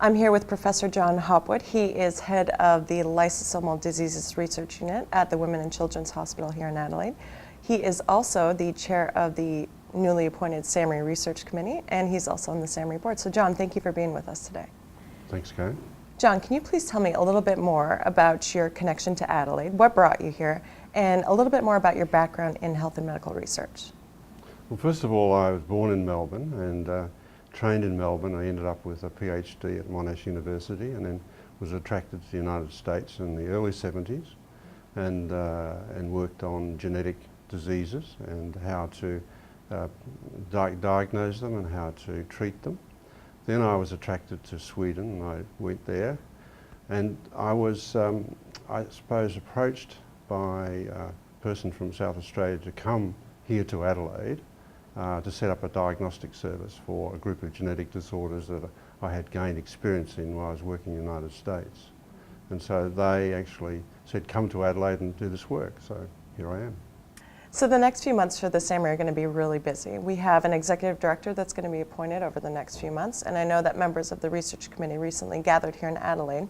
I'm here with Professor John Hopwood. He is head of the Lysosomal Diseases Research Unit at the Women and Children's Hospital here in Adelaide. He is also the chair of the newly appointed SAHMRI Research Committee, and he's also on the SAHMRI board. So John, thank you for being with us today. Thanks, Kate. John, can you please tell me a little bit more about your connection to Adelaide, what brought you here, and a little bit more about your background in health and medical research? Well, first of all, I was born in Melbourne and trained in Melbourne. I ended up with a PhD at Monash University and then was attracted to the United States in the early 70s and worked on genetic diseases and how to diagnose them and how to treat them. Then I was attracted to Sweden and I went there, and I was, I suppose, approached by a person from South Australia to come here to Adelaide to set up a diagnostic service for a group of genetic disorders that I had gained experience in while I was working in the United States. And so they actually said, come to Adelaide and do this work. So here I am. So the next few months for the SAHMRI are going to be really busy. We have an executive director that's going to be appointed over the next few months, and I know that members of the research committee recently gathered here in Adelaide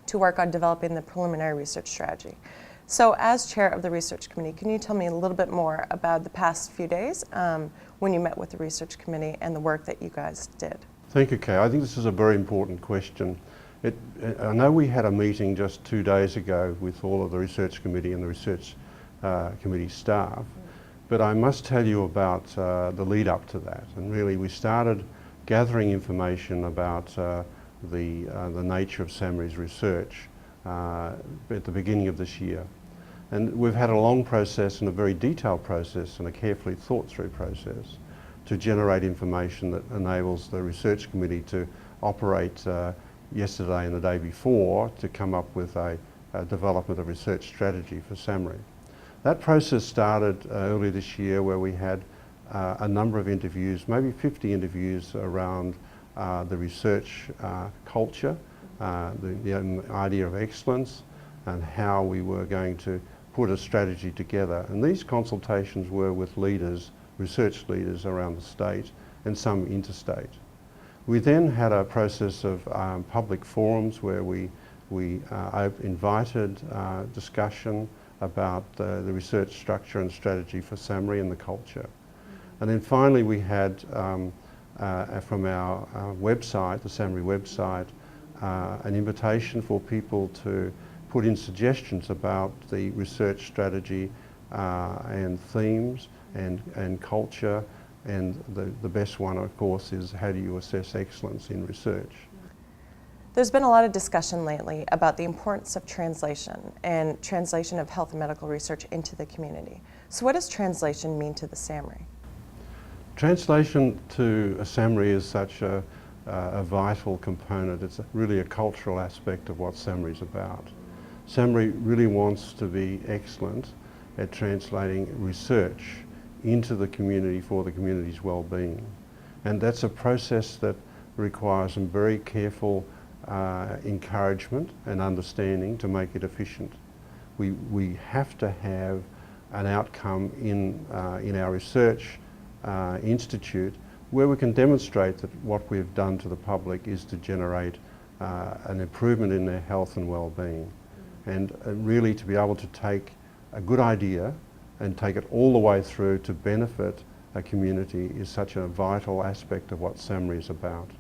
to work on developing the preliminary research strategy. So as chair of the research committee, can you tell me a little bit more about the past few days when you met with the research committee and the work that you guys did? Thank you, Kay. I think this is a very important question. I know we had a meeting just 2 days ago with all of the research committee and the research committee staff, but I must tell you about the lead up to that. And really we started gathering information about the nature of SAHMRI's research at the beginning of this year. And we've had a long process and a very detailed process and a carefully thought through process to generate information that enables the research committee to operate yesterday and the day before to come up with a development of research strategy for SAHMRI. That process started earlier this year where we had a number of interviews, maybe 50 interviews around the research culture, the idea of excellence and how we were going to put a strategy together. And these consultations were with leaders, research leaders around the state and some interstate. We then had a process of public forums where we invited discussion about the research structure and strategy for SAHMRI and the culture. And then finally we had from our website, the SAHMRI website, an invitation for people to put in suggestions about the research strategy and themes and culture, and the best one of course is how do you assess excellence in research. There's been a lot of discussion lately about the importance of translation and translation of health and medical research into the community. So what does translation mean to the SAHMRI? Translation to a SAHMRI is such a vital component. It's really a cultural aspect of what SAHMRI is about. SAHMRI really wants to be excellent at translating research into the community for the community's well-being. And that's a process that requires some very careful encouragement and understanding to make it efficient. We have to have an outcome in our research institute where we can demonstrate that what we've done to the public is to generate an improvement in their health and well-being. And really to be able to take a good idea and take it all the way through to benefit a community is such a vital aspect of what SAHMRI is about.